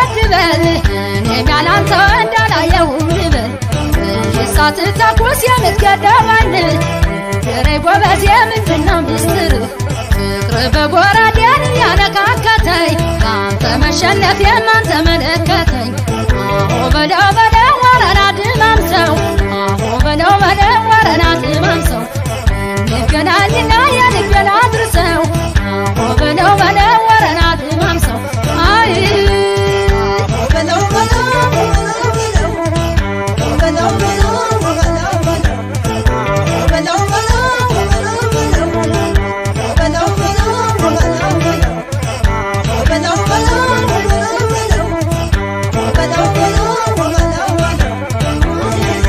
ወድበል እኔም ያላንተ እንዳላየው ልበል እሳት ተኩስ የምትገደባን ፍሬ ጎበዝ የምንድነው ሚስጥር ፍቅር በጎራዴን ያነካከተኝ ካንተ መሸነፍ የማን ተመለከተኝ አሁ በለው በለው ወረና ድማምሰው አሁ በለው በለው ወረና ድማምሰው እንገናኝና የልቤን አድርሰው አሁ በለው በለው